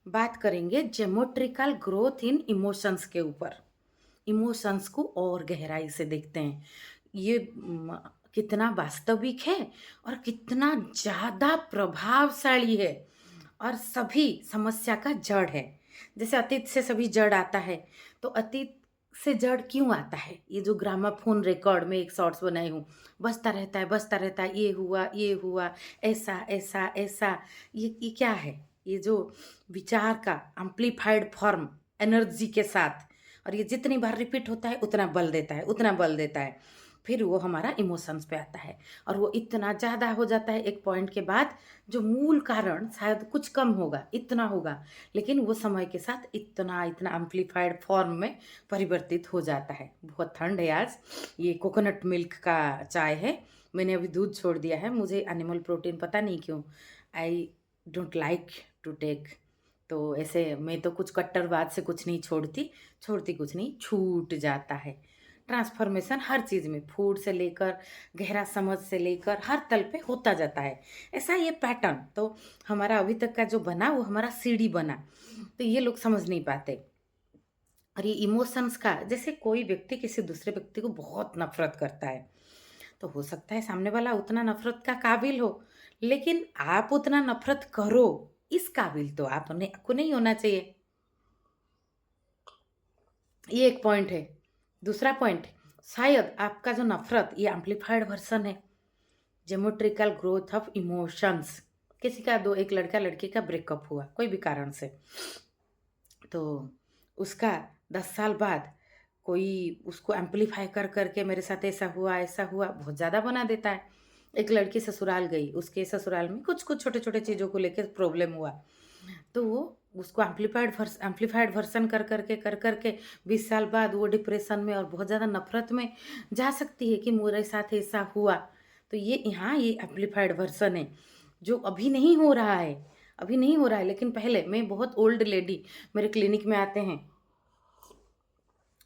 बात करेंगे geometrical growth in emotions के ऊपर। इमोशंस को और गहराई से देखते हैं। ये कितना वास्तविक है और कितना ज़्यादा प्रभावशाली है और सभी समस्या का जड़ है। जैसे अतीत से सभी जड़ आता है, तो अतीत से जड़ क्यों आता है? ये जो ग्रामाफोन रिकॉर्ड में एक शॉर्ट्स बनाई हूँ, बजता रहता है, ये हुआ, ऐसा, ऐसा, ऐसा। ये क्या है? ये जो विचार का एम्प्लीफाइड फॉर्म एनर्जी के साथ, और ये जितनी बार रिपीट होता है उतना बल देता है, उतना बल देता है। फिर वो हमारा इमोशंस पे आता है और वो इतना ज़्यादा हो जाता है एक पॉइंट के बाद, जो मूल कारण शायद कुछ कम होगा, इतना होगा, लेकिन वो समय के साथ इतना इतना एम्प्लीफाइड फॉर्म में परिवर्तित हो जाता है। बहुत ठंड है आज। ये कोकोनट मिल्क का चाय है। मैंने अभी दूध छोड़ दिया है। मुझे एनिमल प्रोटीन पता नहीं क्यों I don't like to take. तो ऐसे मैं तो कुछ कट्टरवाद से कुछ नहीं छोड़ती, छोड़ती कुछ नहीं, छूट जाता है। ट्रांसफॉर्मेशन हर चीज़ में, फूड से लेकर गहरा समझ से लेकर हर तल पे होता जाता है। ऐसा ये पैटर्न तो हमारा अभी तक का जो बना वो हमारा सीढ़ी बना, तो ये लोग समझ नहीं पाते। और ये इमोशंस का, जैसे कोई व्यक्ति किसी दूसरे व्यक्ति को बहुत नफरत करता है, तो हो सकता है सामने वाला उतना नफरत का काबिल हो, लेकिन आप उतना नफरत करो इस काबिल तो आपको नहीं होना चाहिए। ये एक पॉइंट है। दूसरा पॉइंट, शायद आपका जो नफरत ये एम्प्लीफाइड वर्सन है। Geometrical growth of emotions. किसी का दो एक लड़का लड़की का ब्रेकअप हुआ कोई भी कारण से, तो उसका 10 साल बाद कोई उसको एम्पलीफाई कर करके मेरे साथ ऐसा हुआ बहुत ज़्यादा बना देता है। एक लड़की ससुराल गई, उसके ससुराल में कुछ कुछ छोटे छोटे चीज़ों को लेकर प्रॉब्लम हुआ, तो वो उसको एम्पलीफाइड वर्सन कर करके 20 साल बाद वो डिप्रेशन में और बहुत ज़्यादा नफरत में जा सकती है कि मेरे साथ ऐसा हुआ। तो ये यहाँ ये एम्पलीफाइड वर्सन है जो अभी नहीं हो रहा है, अभी नहीं हो रहा है, लेकिन पहले मैं बहुत ओल्ड लेडी मेरे क्लिनिक में आते हैं,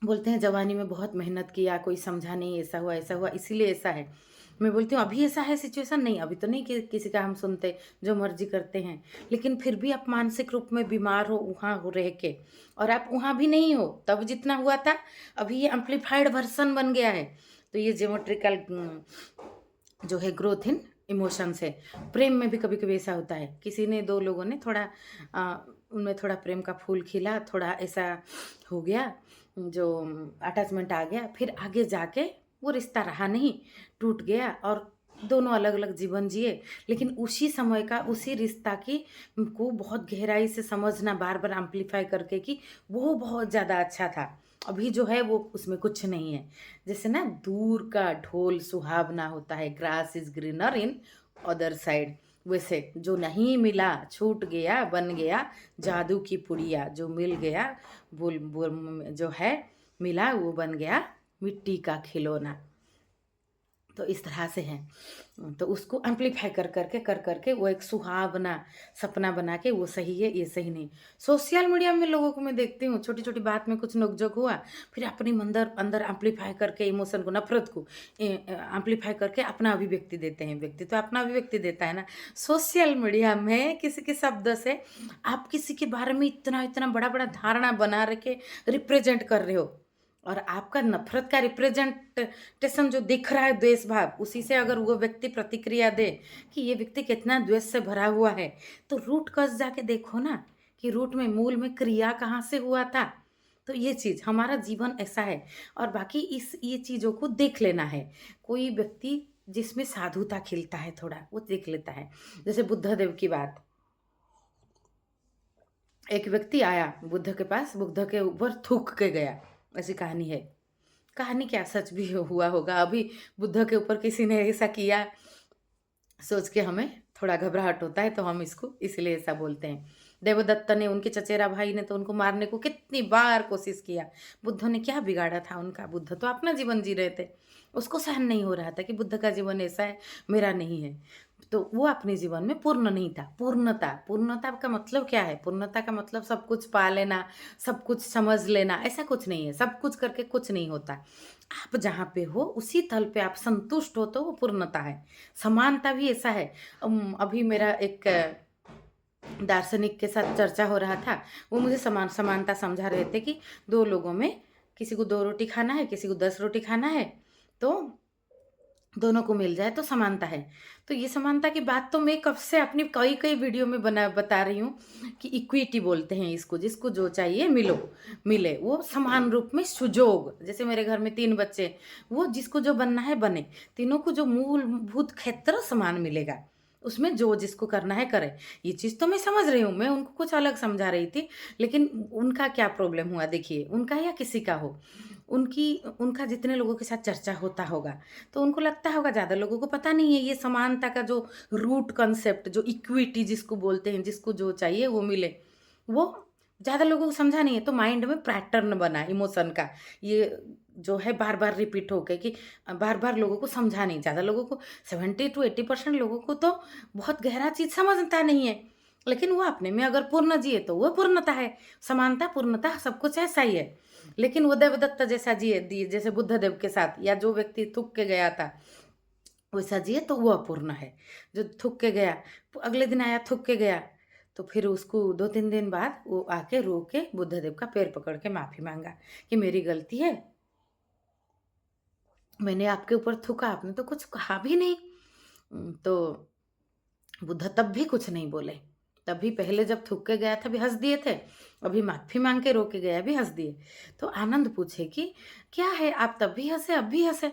बोलते हैं जवानी में बहुत मेहनत किया, कोई समझा नहीं, ऐसा हुआ इसीलिए ऐसा है। मैं बोलती हूँ अभी ऐसा है सिचुएशन, नहीं अभी तो नहीं कि किसी का हम सुनते, जो मर्जी करते हैं। लेकिन फिर भी आप मानसिक रूप में बीमार हो वहाँ हो रह के, और आप वहाँ भी नहीं हो तब जितना हुआ था, अभी ये एम्पलीफाइड वर्सन बन गया है। तो ये ज्योमेट्रिकल जो है ग्रोथ इन इमोशंस है। प्रेम में भी कभी कभी ऐसा होता है, किसी ने दो लोगों ने थोड़ा उनमें थोड़ा प्रेम का फूल खिला, थोड़ा ऐसा हो गया, जो अटैचमेंट आ गया, फिर आगे जाके वो रिश्ता रहा नहीं, टूट गया और दोनों अलग अलग जीवन जिए। लेकिन उसी समय का उसी रिश्ता की को बहुत गहराई से समझना, बार बार एम्पलीफाई करके कि वो बहुत ज़्यादा अच्छा था, अभी जो है वो उसमें कुछ नहीं है। जैसे ना दूर का ढोल सुहावना होता है, grass is greener in other side, वैसे जो नहीं मिला छूट गया बन गया जादू की पुड़िया, जो मिल गया बुल बुल जो है मिला वो बन गया मिट्टी का खिलौना। तो इस तरह से है। तो उसको एम्पलीफाई कर करके वो एक सुहावना सपना बना के, वो सही है ये सही नहीं। सोशल मीडिया में लोगों को मैं देखती हूँ, छोटी छोटी बात में कुछ नोकझोंक हुआ, फिर अपनी अंदर अंदर एम्पलीफाई करके इमोशन को, नफरत को एम्पलीफाई करके अपना अभिव्यक्ति देते हैं। व्यक्ति तो अपना अभिव्यक्ति देता है ना। सोशल मीडिया में किसी के शब्द से आप किसी के बारे में इतना इतना बड़ा बड़ा धारणा बना के रिप्रेजेंट कर रहे हो, और आपका नफरत का रिप्रेजेंटेशन जो दिख रहा है द्वेष भाव, उसी से अगर वो व्यक्ति प्रतिक्रिया दे कि ये व्यक्ति कितना द्वेष से भरा हुआ है, तो रूट कॉज जाके देखो ना कि रूट में मूल में क्रिया कहाँ से हुआ था। तो ये चीज़ हमारा जीवन ऐसा है। और बाकी इस ये चीज़ों को देख लेना है। कोई व्यक्ति जिसमें साधुता खिलता है थोड़ा, वो देख लेता है। जैसे बुद्ध देव की बात, एक व्यक्ति आया बुद्ध के पास, बुद्ध के ऊपर थूक के गया, ऐसी कहानी है। कहानी क्या, सच भी हुआ होगा। अभी बुद्ध के ऊपर किसी ने ऐसा किया सोच के हमें थोड़ा घबराहट होता है, तो हम इसको इसलिए ऐसा बोलते हैं। देवदत्त ने, उनके चचेरा भाई ने तो उनको मारने को कितनी बार कोशिश किया। बुद्ध ने क्या बिगाड़ा था उनका? बुद्ध तो अपना जीवन जी रहे थे, उसको सहन नहीं हो रहा था कि बुद्ध का जीवन ऐसा है, मेरा नहीं है। तो वो अपने जीवन में पूर्ण नहीं था। पूर्णता, पूर्णता का मतलब क्या है? पूर्णता का मतलब सब कुछ पा लेना, सब कुछ समझ लेना, ऐसा कुछ नहीं है। सब कुछ करके कुछ नहीं होता। आप जहाँ पे हो उसी तल पे आप संतुष्ट हो तो वो पूर्णता है। समानता भी ऐसा है। अभी मेरा एक दार्शनिक के साथ चर्चा हो रहा था। वो मुझे समानता समझा रहे थे कि 2 लोगों में किसी को 2 रोटी खाना है, किसी को 10 रोटी खाना है, तो दोनों को मिल जाए तो समानता है। तो ये समानता की बात तो मैं कब से अपनी कई-कई वीडियो में बता रही हूँ कि इक्विटी बोलते हैं इसको, जिसको जो चाहिए मिले। वो समान रूप में सुजोग, जैसे मेरे घर में 3 बच्चे, वो जिसको जो बनना है बने। तीनों को जो मूलभूत क्षेत्र समान मिलेगा। उसमें जो जिसको करना है करे। ये चीज़ तो मैं समझ रही हूँ, मैं उनको कुछ अलग समझा रही थी, लेकिन उनका क्या प्रॉब्लम हुआ देखिए, उनका या किसी का हो, उनका जितने लोगों के साथ चर्चा होता होगा, तो उनको लगता होगा ज़्यादा लोगों को पता नहीं है ये समानता का जो रूट कॉन्सेप्ट, जो इक्विटी जिसको बोलते हैं, जिसको जो चाहिए वो मिले, वो ज़्यादा लोगों को समझा नहीं है। तो माइंड में पैटर्न बना इमोशन का, ये जो है बार-बार रिपीट होके कि बार-बार लोगों को समझा नहीं। ज़्यादा लोगों को 70 टू 80% लोगों को तो बहुत गहरा चीज़ समझता नहीं है। लेकिन वो अपने में अगर पूर्ण जिए तो वो पूर्णता है। समानता, पूर्णता सब कुछ ऐसा ही है। लेकिन वो देवदत्त जैसा जिए दिए जैसे बुद्धदेव के साथ, या जो व्यक्ति थूक के गया था, वैसा जिए तो वो अपूर्ण है। जो थूक के गया, अगले दिन आया थूक के गया, तो फिर उसको 2-3 दिन बाद वो आके रो के बुद्धदेव का पैर पकड़ के माफ़ी माँगा कि मेरी गलती है, मैंने आपके ऊपर थूका, आपने तो कुछ कहा भी नहीं। तो बुद्ध तब भी कुछ नहीं बोले। तभी पहले जब थूक के गया था भी हँस दिए थे, अभी माफ़ी माँग के रो के गया भी हँस दिए। तो आनंद पूछे कि क्या है आप तब भी हँसे, अब भी हँसे?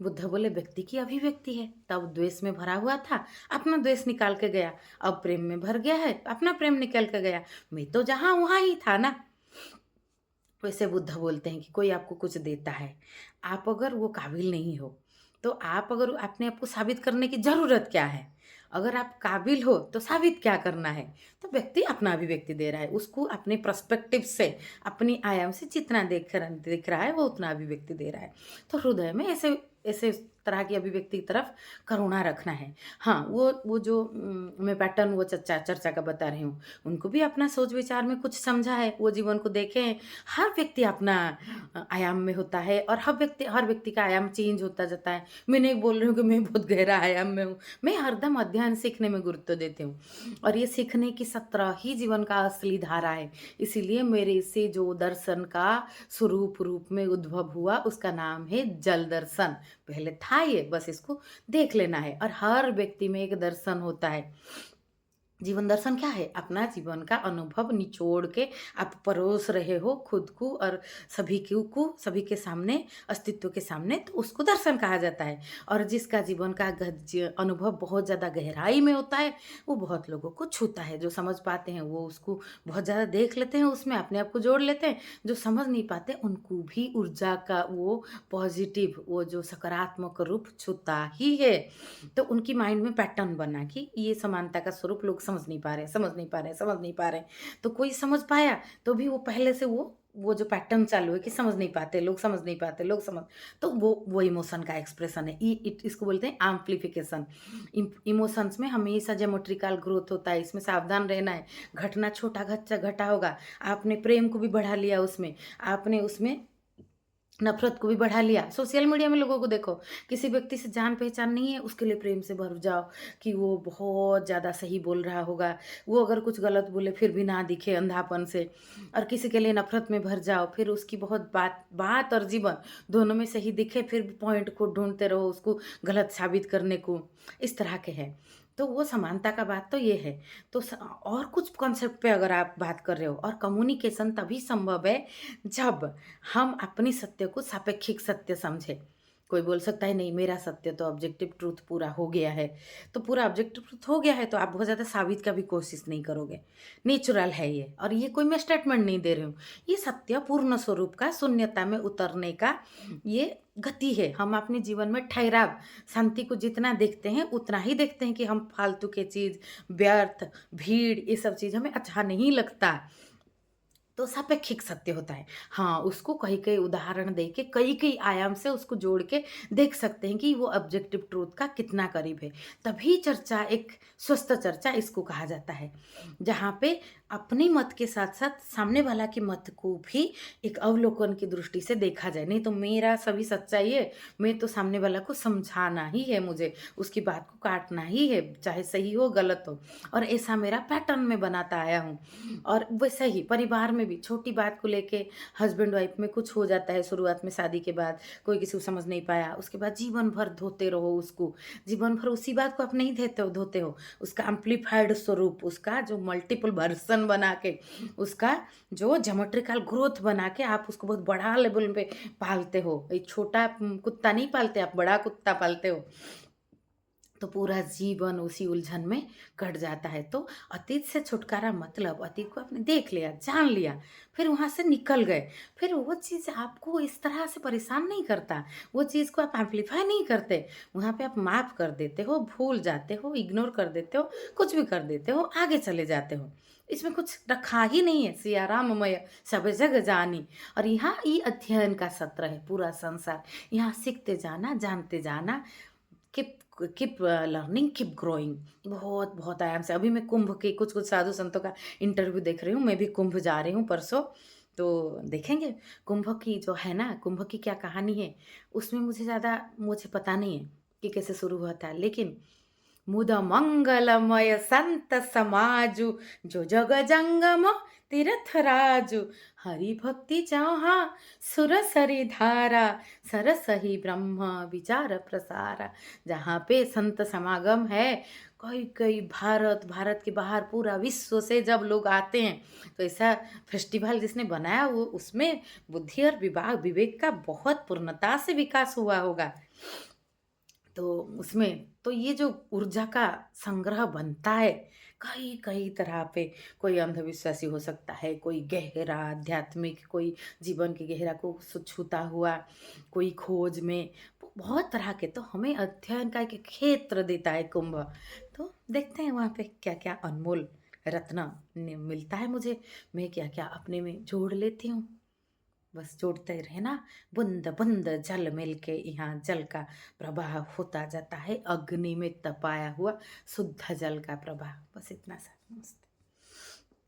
बुद्ध बोले व्यक्ति की अभिव्यक्ति है, तब द्वेष में भरा हुआ था, अपना द्वेष निकाल के गया, अब प्रेम में भर गया है, अपना प्रेम निकल के गया। मैं तो जहाँ वहाँ ही था ना। वैसे बुद्ध बोलते हैं कि कोई आपको कुछ देता है, आप अगर वो काबिल नहीं हो, तो आप अगर अपने आप को साबित करने की ज़रूरत क्या है? अगर आप काबिल हो, तो साबित क्या करना है? तो व्यक्ति अपना अभिव्यक्ति दे रहा है, उसको अपने पर्सपेक्टिव से, अपनी आयाम से जितना दिख रहा है, वो उतना अभिव्यक्ति दे रहा है। तो हृदय में ऐसे ऐसे तरह की अभिव्यक्ति की तरफ करुणा रखना है। हाँ, वो जो मैं पैटर्न वो चर्चा का बता रही हूँ, उनको भी अपना सोच विचार में कुछ समझा है, वो जीवन को देखे हैं। हर व्यक्ति अपना आयाम में होता है और हर व्यक्ति का आयाम चेंज होता जाता है। मैं नहीं बोल रही हूँ कि मैं बहुत गहरा आयाम में हूँ, मैं हरदम अध्ययन सीखने में गुरुत्व देती हूँ और ये सीखने की सत्र ही जीवन का असली धारा है। इसीलिए मेरे से जो दर्शन का स्वरूप रूप में उद्भव हुआ, उसका नाम है जल दर्शन। पहले था ये, बस इसको देख लेना है और हर व्यक्ति में एक दर्शन होता है। जीवन दर्शन क्या है? अपना जीवन का अनुभव निचोड़ के आप परोस रहे हो खुद को और सभी के सामने, अस्तित्व के सामने, तो उसको दर्शन कहा जाता है। और जिसका जीवन का अनुभव बहुत ज़्यादा गहराई में होता है, वो बहुत लोगों को छूता है। जो समझ पाते हैं वो उसको बहुत ज़्यादा देख लेते हैं, उसमें अपने आप को जोड़ लेते हैं। जो समझ नहीं पाते उनको भी ऊर्जा का वो पॉजिटिव, वो जो सकारात्मक रूप छूता ही है। तो उनकी माइंड में पैटर्न बना कि ये समानता का स्वरूप लोग समझ नहीं पा रहे। तो कोई समझ पाया तो भी वो पहले से वो जो पैटर्न चालू है कि समझ नहीं पाते लोग समझ, तो वो इमोशन का एक्सप्रेशन है। इसको बोलते हैं एम्प्लीफिकेशन। इमोशंस में हमेशा ज्योमेट्रिकल ग्रोथ होता है, इसमें सावधान रहना है। घटना छोटा घटा होगा, आपने प्रेम को भी बढ़ा लिया उसमें, आपने उसमें नफ़रत को भी बढ़ा लिया। सोशल मीडिया में लोगों को देखो, किसी व्यक्ति से जान-पहचान नहीं है, उसके लिए प्रेम से भर जाओ कि वो बहुत ज़्यादा सही बोल रहा होगा। वो अगर कुछ गलत बोले फिर भी ना दिखे अंधापन से, और किसी के लिए नफ़रत में भर जाओ, फिर उसकी बहुत बात और जीवन दोनों में सही दिखे, फिर भी पॉइंट को ढूँढते रहो उसको गलत साबित करने को। इस तरह के हैं। तो वो समानता का बात तो ये है। तो और कुछ कॉन्सेप्ट पे अगर आप बात कर रहे हो, और कम्युनिकेशन तभी संभव है जब हम अपनी सत्य को सापेक्षिक सत्य समझें। कोई बोल सकता है नहीं मेरा सत्य तो ऑब्जेक्टिव ट्रूथ पूरा हो गया है। तो पूरा ऑब्जेक्टिव ट्रूथ हो गया है तो आप बहुत ज़्यादा साबित का भी कोशिश नहीं करोगे। नेचुरल है ये, और ये कोई मैं स्टेटमेंट नहीं दे रही हूँ। ये सत्य पूर्ण स्वरूप का, शून्यता में उतरने का ये गति है। हम अपने जीवन में ठहराव, शांति को जितना देखते हैं उतना ही देखते हैं कि हम फालतू के चीज़, व्यर्थ, भीड़, ये सब चीज़ हमें अच्छा नहीं लगता। तो सापेक्षिक सत्य होता है। हाँ, उसको कई-कई उदाहरण दे के, कई-कई आयाम से उसको जोड़ के देख सकते हैं कि वो ऑब्जेक्टिव ट्रूथ का कितना करीब है। तभी चर्चा, एक स्वस्थ चर्चा इसको कहा जाता है। जहाँ पे अपने मत के साथ-साथ सामने वाला के मत को भी एक अवलोकन की दृष्टि से देखा जाए। नहीं तो मेरा सभी सच्चाई है, मैं तो सामने वाला को समझाना ही है मुझे, उसकी बात को काटना ही है, चाहे सही हो, गलत हो। और ऐसा मेरा पैटर्न मैं बनाता आया हूँ। और वैसा ही परिवार में भी छोटी बात को लेके हस्बैंड-वाइफ में कुछ हो जाता है शुरुआत में शादी के बाद, कोई किसी को समझ नहीं पाया, उसके बाद जीवन भर धोते रहो उसको, जीवन भर उसी बात को आप नहीं धोते हो, उसका एम्प्लीफाइड स्वरूप, उसका जो मल्टीपल वर्ज़न बना के, उसका जो ज्योमेट्रिकल ग्रोथ बना के आप उसको बहुत बड़ा लेवल पे पालते हो। एक छोटा कुत्ता नहीं पालते आप, बड़ा कुत्ता पालते हो। तो पूरा जीवन उसी उलझन में कट जाता है। तो अतीत से छुटकारा मतलब अतीत को आपने देख लिया, जान लिया, फिर वहाँ से निकल गए। फिर वो चीज़ आपको इस तरह से परेशान नहीं करता, वो चीज़ को आप एम्प्लीफाई नहीं करते। वहाँ पे आप माफ़ कर देते हो, भूल जाते हो, इग्नोर कर देते हो, कुछ भी कर देते हो, आगे चले जाते हो। इसमें कुछ रखा ही नहीं है, सिया राममय सब जग जानी। और यहाँ ये अध्ययन का सत्र है पूरा संसार। यहाँ सीखते जाना, जानते जाना, keep keep learning, keep growing. बहुत बहुत आराम से। अभी मैं कुंभ के कुछ-कुछ साधु संतों का इंटरव्यू देख रही हूँ, मैं भी कुंभ जा रही हूँ परसों, तो देखेंगे कुंभ की जो है ना, कुंभ की क्या कहानी है, उसमें मुझे पता नहीं है कि कैसे शुरू हुआ था। लेकिन मुद मंगलमय संत समाजु जो जग जंगम तीर्थ राजु हरि भक्ति चौहा सुरसरी धारा सरसही ब्रह्म विचार प्रसारा। जहाँ पे संत समागम है, कई कई भारत भारत के बाहर पूरा विश्व से जब लोग आते हैं, तो ऐसा फेस्टिवल जिसने बनाया वो उसमें बुद्धि और विवेक का बहुत पूर्णता से विकास हुआ होगा। तो उसमें तो ये जो ऊर्जा का संग्रह बनता है, कई-कई तरह पे, कोई अंधविश्वासी हो सकता है, कोई गहरा आध्यात्मिक, कोई जीवन के गहरा को छूता हुआ, कोई खोज में, बहुत तरह के। तो हमें अध्ययन का एक क्षेत्र देता है कुंभ। तो देखते हैं वहाँ पे क्या-क्या अनमोल रत्न मिलता है मुझे, मैं क्या-क्या अपने में जोड़ लेती हूँ। बस जोड़ते रहना, बूंद-बूंद जल मिल के यहाँ जल का प्रवाह होता जाता है, अग्नि में तपाया हुआ शुद्ध जल का प्रवाह। बस इतना सा। नमस्ते।